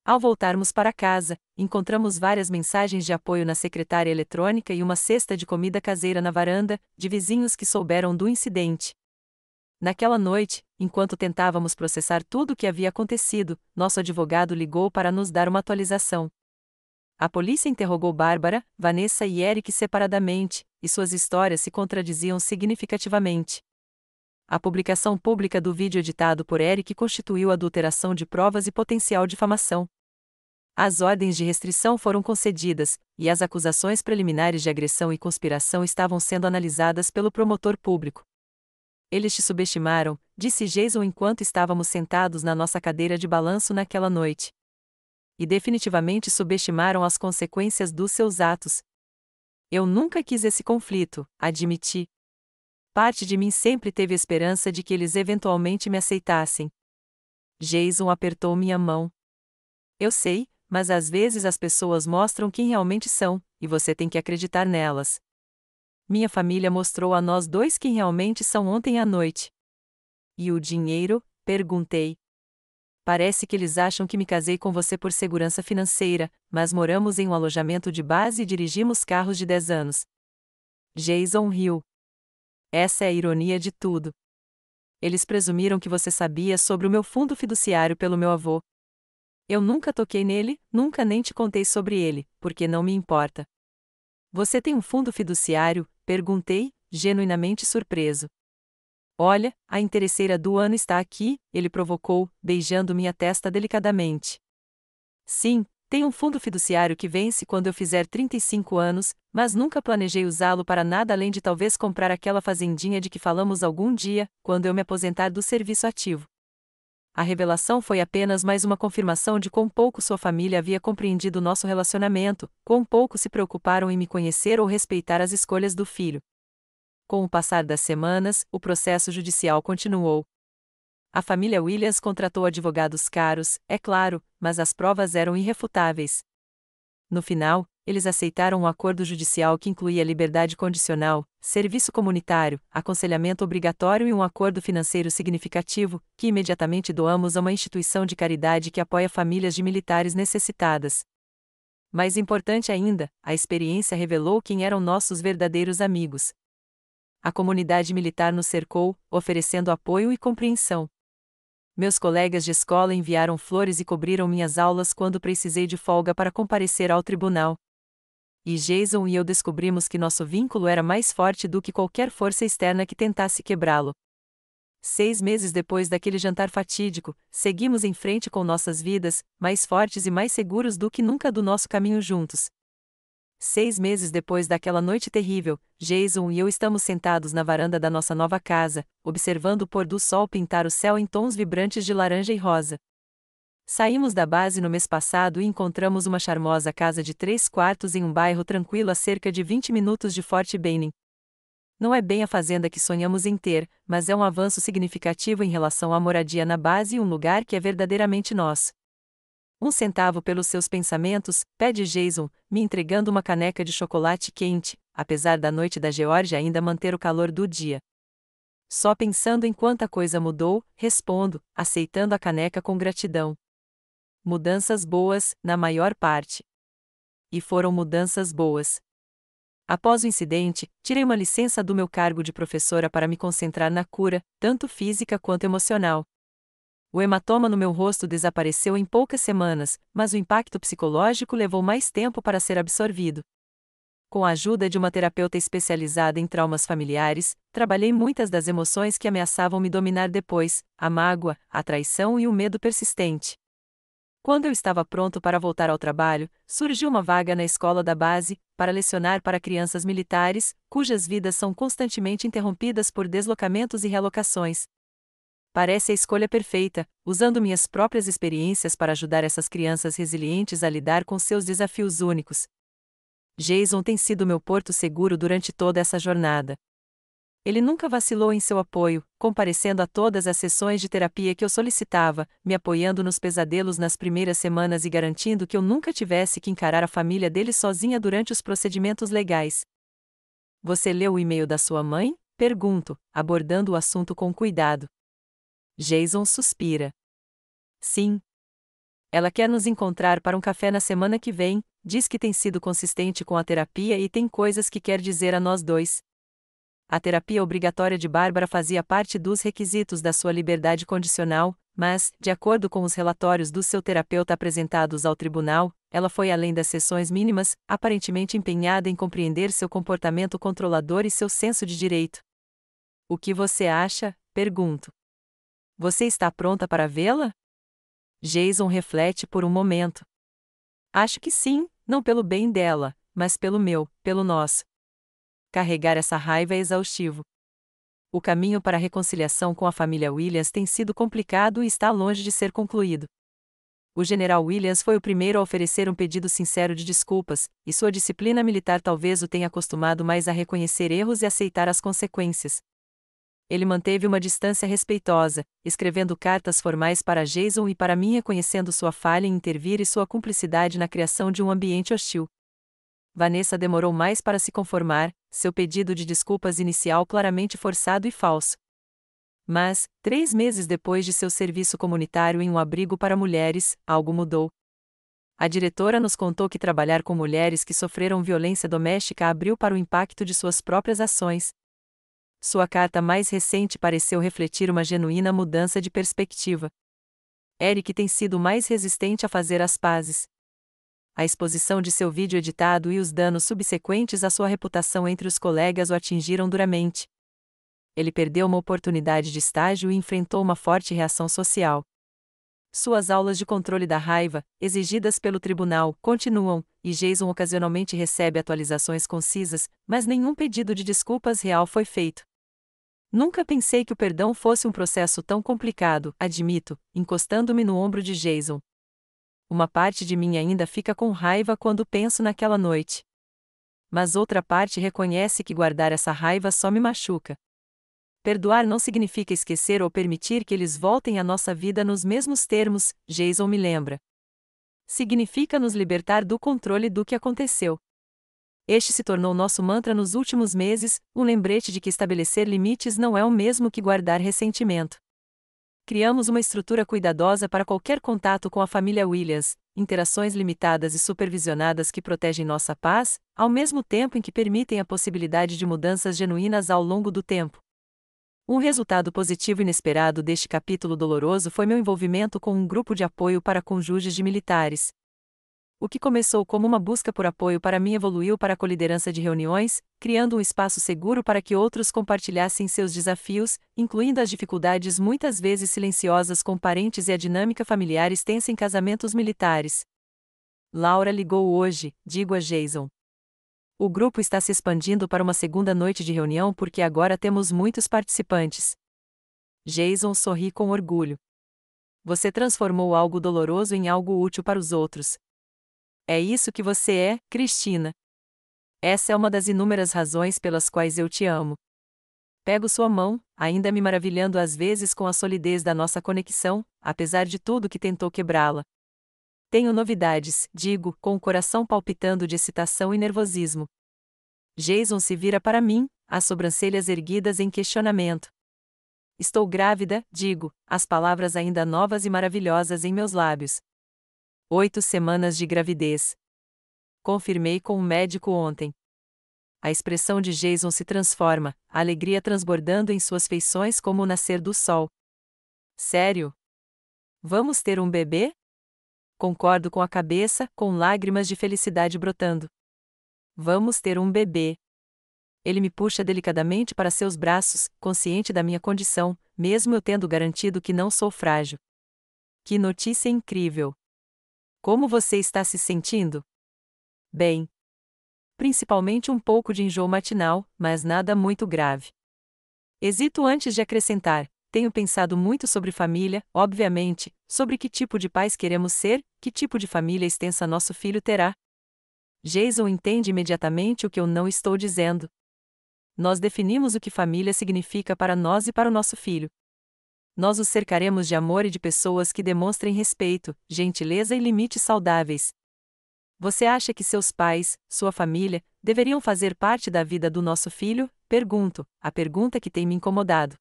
Ao voltarmos para casa, encontramos várias mensagens de apoio na secretária eletrônica e uma cesta de comida caseira na varanda, de vizinhos que souberam do incidente. Naquela noite, enquanto tentávamos processar tudo o que havia acontecido, nosso advogado ligou para nos dar uma atualização. A polícia interrogou Bárbara, Vanessa e Eric separadamente, e suas histórias se contradiziam significativamente. A publicação pública do vídeo editado por Eric constituiu adulteração de provas e potencial difamação. As ordens de restrição foram concedidas, e as acusações preliminares de agressão e conspiração estavam sendo analisadas pelo promotor público. Eles te subestimaram, disse Jason enquanto estávamos sentados na nossa cadeira de balanço naquela noite. e definitivamente subestimaram as consequências dos seus atos. Eu nunca quis esse conflito, admiti. Parte de mim sempre teve esperança de que eles eventualmente me aceitassem. Jason apertou minha mão. Eu sei, mas às vezes as pessoas mostram quem realmente são, e você tem que acreditar nelas. Minha família mostrou a nós dois quem realmente são ontem à noite. E o dinheiro? Perguntei. Parece que eles acham que me casei com você por segurança financeira, mas moramos em um alojamento de base e dirigimos carros de 10 anos. Jason riu. Essa é a ironia de tudo. Eles presumiram que você sabia sobre o meu fundo fiduciário pelo meu avô. Eu nunca toquei nele, nunca nem te contei sobre ele, porque não me importa. Você tem um fundo fiduciário? Perguntei, genuinamente surpreso. Olha, a interesseira do ano está aqui, ele provocou, beijando minha testa delicadamente. Sim, tenho um fundo fiduciário que vence quando eu fizer 35 anos, mas nunca planejei usá-lo para nada além de talvez comprar aquela fazendinha de que falamos algum dia, quando eu me aposentar do serviço ativo. A revelação foi apenas mais uma confirmação de quão pouco sua família havia compreendido nosso relacionamento, quão pouco se preocuparam em me conhecer ou respeitar as escolhas do filho. Com o passar das semanas, o processo judicial continuou. A família Williams contratou advogados caros, é claro, mas as provas eram irrefutáveis. No final, eles aceitaram um acordo judicial que incluía liberdade condicional, serviço comunitário, aconselhamento obrigatório e um acordo financeiro significativo, que imediatamente doamos a uma instituição de caridade que apoia famílias de militares necessitadas. Mais importante ainda, a experiência revelou quem eram nossos verdadeiros amigos. A comunidade militar nos cercou, oferecendo apoio e compreensão. Meus colegas de escola enviaram flores e cobriram minhas aulas quando precisei de folga para comparecer ao tribunal. E Jason e eu descobrimos que nosso vínculo era mais forte do que qualquer força externa que tentasse quebrá-lo. 6 meses depois daquele jantar fatídico, seguimos em frente com nossas vidas, mais fortes e mais seguros do que nunca do nosso caminho juntos. 6 meses depois daquela noite terrível, Jason e eu estamos sentados na varanda da nossa nova casa, observando o pôr do sol pintar o céu em tons vibrantes de laranja e rosa. Saímos da base no mês passado e encontramos uma charmosa casa de 3 quartos em um bairro tranquilo a cerca de 20 minutos de Fort Benning. Não é bem a fazenda que sonhamos em ter, mas é um avanço significativo em relação à moradia na base e um lugar que é verdadeiramente nosso. 1 centavo pelos seus pensamentos, pede Jason, me entregando uma caneca de chocolate quente, apesar da noite da Geórgia ainda manter o calor do dia. Só pensando em quanta coisa mudou, respondo, aceitando a caneca com gratidão. Mudanças boas, na maior parte. E foram mudanças boas. Após o incidente, tirei uma licença do meu cargo de professora para me concentrar na cura, tanto física quanto emocional. O hematoma no meu rosto desapareceu em poucas semanas, mas o impacto psicológico levou mais tempo para ser absorvido. Com a ajuda de uma terapeuta especializada em traumas familiares, trabalhei muitas das emoções que ameaçavam me dominar depois, a mágoa, a traição e o medo persistente. Quando eu estava pronto para voltar ao trabalho, surgiu uma vaga na escola da base, para lecionar para crianças militares, cujas vidas são constantemente interrompidas por deslocamentos e realocações. Parece a escolha perfeita, usando minhas próprias experiências para ajudar essas crianças resilientes a lidar com seus desafios únicos. Jason tem sido meu porto seguro durante toda essa jornada. Ele nunca vacilou em seu apoio, comparecendo a todas as sessões de terapia que eu solicitava, me apoiando nos pesadelos nas primeiras semanas e garantindo que eu nunca tivesse que encarar a família dele sozinha durante os procedimentos legais. Você leu o e-mail da sua mãe? Pergunto, abordando o assunto com cuidado. Jason suspira. Sim. Ela quer nos encontrar para um café na semana que vem, diz que tem sido consistente com a terapia e tem coisas que quer dizer a nós dois. A terapia obrigatória de Bárbara fazia parte dos requisitos da sua liberdade condicional, mas, de acordo com os relatórios do seu terapeuta apresentados ao tribunal, ela foi além das sessões mínimas, aparentemente empenhada em compreender seu comportamento controlador e seu senso de direito. O que você acha? Pergunto. Você está pronta para vê-la? Jason reflete por um momento. Acho que sim, não pelo bem dela, mas pelo meu, pelo nosso. Carregar essa raiva é exaustivo. O caminho para a reconciliação com a família Williams tem sido complicado e está longe de ser concluído. O general Williams foi o primeiro a oferecer um pedido sincero de desculpas, e sua disciplina militar talvez o tenha acostumado mais a reconhecer erros e aceitar as consequências. Ele manteve uma distância respeitosa, escrevendo cartas formais para Jason e para mim reconhecendo sua falha em intervir e sua cumplicidade na criação de um ambiente hostil. Vanessa demorou mais para se conformar, seu pedido de desculpas inicial claramente forçado e falso. Mas, 3 meses depois de seu serviço comunitário em um abrigo para mulheres, algo mudou. A diretora nos contou que trabalhar com mulheres que sofreram violência doméstica abriu para o impacto de suas próprias ações. Sua carta mais recente pareceu refletir uma genuína mudança de perspectiva. Eric tem sido mais resistente a fazer as pazes. A exposição de seu vídeo editado e os danos subsequentes à sua reputação entre os colegas o atingiram duramente. Ele perdeu uma oportunidade de estágio e enfrentou uma forte reação social. Suas aulas de controle da raiva, exigidas pelo tribunal, continuam, e Jason ocasionalmente recebe atualizações concisas, mas nenhum pedido de desculpas real foi feito. Nunca pensei que o perdão fosse um processo tão complicado, admito, encostando-me no ombro de Jason. Uma parte de mim ainda fica com raiva quando penso naquela noite. Mas outra parte reconhece que guardar essa raiva só me machuca. Perdoar não significa esquecer ou permitir que eles voltem à nossa vida nos mesmos termos, Jason me lembra. Significa nos libertar do controle do que aconteceu. Este se tornou nosso mantra nos últimos meses, um lembrete de que estabelecer limites não é o mesmo que guardar ressentimento. Criamos uma estrutura cuidadosa para qualquer contato com a família Williams, interações limitadas e supervisionadas que protegem nossa paz, ao mesmo tempo em que permitem a possibilidade de mudanças genuínas ao longo do tempo. Um resultado positivo inesperado deste capítulo doloroso foi meu envolvimento com um grupo de apoio para cônjuges de militares. O que começou como uma busca por apoio para mim evoluiu para a coliderança de reuniões, criando um espaço seguro para que outros compartilhassem seus desafios, incluindo as dificuldades muitas vezes silenciosas com parentes e a dinâmica familiar extensa em casamentos militares. Laura ligou hoje, digo a Jason. O grupo está se expandindo para uma segunda noite de reunião porque agora temos muitos participantes. Jason sorri com orgulho. Você transformou algo doloroso em algo útil para os outros. É isso que você é, Cristina. Essa é uma das inúmeras razões pelas quais eu te amo. Pego sua mão, ainda me maravilhando às vezes com a solidez da nossa conexão, apesar de tudo que tentou quebrá-la. Tenho novidades, digo, com o coração palpitando de excitação e nervosismo. Jason se vira para mim, as sobrancelhas erguidas em questionamento. Estou grávida, digo, as palavras ainda novas e maravilhosas em meus lábios. 8 semanas de gravidez. Confirmei com um médico ontem. A expressão de Jason se transforma, a alegria transbordando em suas feições como o nascer do sol. Sério? Vamos ter um bebê? Concordo com a cabeça, com lágrimas de felicidade brotando. Vamos ter um bebê. Ele me puxa delicadamente para seus braços, consciente da minha condição, mesmo eu tendo garantido que não sou frágil. Que notícia incrível! Como você está se sentindo? Bem. Principalmente um pouco de enjoo matinal, mas nada muito grave. Hesito antes de acrescentar, tenho pensado muito sobre família, obviamente, sobre que tipo de pais queremos ser, que tipo de família extensa nosso filho terá. Jason entende imediatamente o que eu não estou dizendo. Nós definimos o que família significa para nós e para o nosso filho. Nós os cercaremos de amor e de pessoas que demonstrem respeito, gentileza e limites saudáveis. Você acha que seus pais, sua família, deveriam fazer parte da vida do nosso filho? Pergunto, a pergunta que tem me incomodado.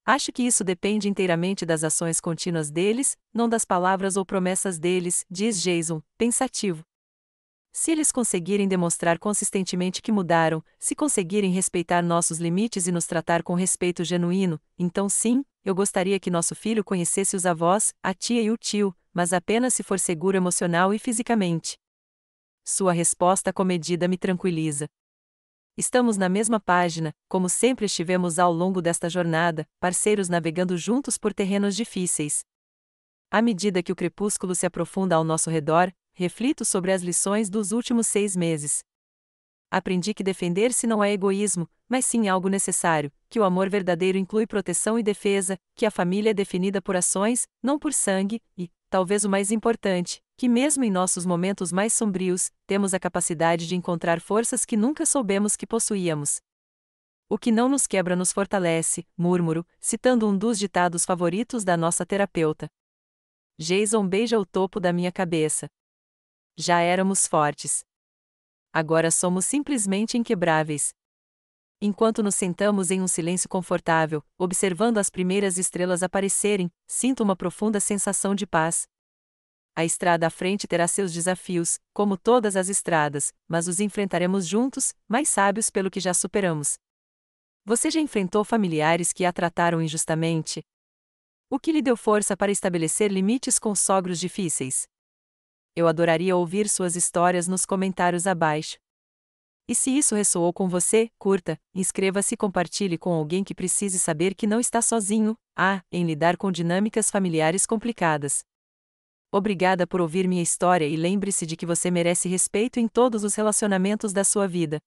Acho que isso depende inteiramente das ações contínuas deles, não das palavras ou promessas deles, diz Jason, pensativo. Se eles conseguirem demonstrar consistentemente que mudaram, se conseguirem respeitar nossos limites e nos tratar com respeito genuíno, então sim, eu gostaria que nosso filho conhecesse os avós, a tia e o tio, mas apenas se for seguro emocional e fisicamente. Sua resposta comedida me tranquiliza. Estamos na mesma página, como sempre estivemos ao longo desta jornada, parceiros navegando juntos por terrenos difíceis. À medida que o crepúsculo se aprofunda ao nosso redor, reflito sobre as lições dos últimos 6 meses. Aprendi que defender-se não é egoísmo, mas sim algo necessário, que o amor verdadeiro inclui proteção e defesa, que a família é definida por ações, não por sangue, e, talvez o mais importante, que mesmo em nossos momentos mais sombrios, temos a capacidade de encontrar forças que nunca soubemos que possuíamos. O que não nos quebra nos fortalece, murmuro, citando um dos ditados favoritos da nossa terapeuta. Jason beija o topo da minha cabeça. Já éramos fortes. Agora somos simplesmente inquebráveis. Enquanto nos sentamos em um silêncio confortável, observando as primeiras estrelas aparecerem, sinto uma profunda sensação de paz. A estrada à frente terá seus desafios, como todas as estradas, mas os enfrentaremos juntos, mais sábios pelo que já superamos. Você já enfrentou familiares que a trataram injustamente? O que lhe deu força para estabelecer limites com sogros difíceis? Eu adoraria ouvir suas histórias nos comentários abaixo. E se isso ressoou com você, curta, inscreva-se e compartilhe com alguém que precise saber que não está sozinho, em lidar com dinâmicas familiares complicadas. Obrigada por ouvir minha história e lembre-se de que você merece respeito em todos os relacionamentos da sua vida.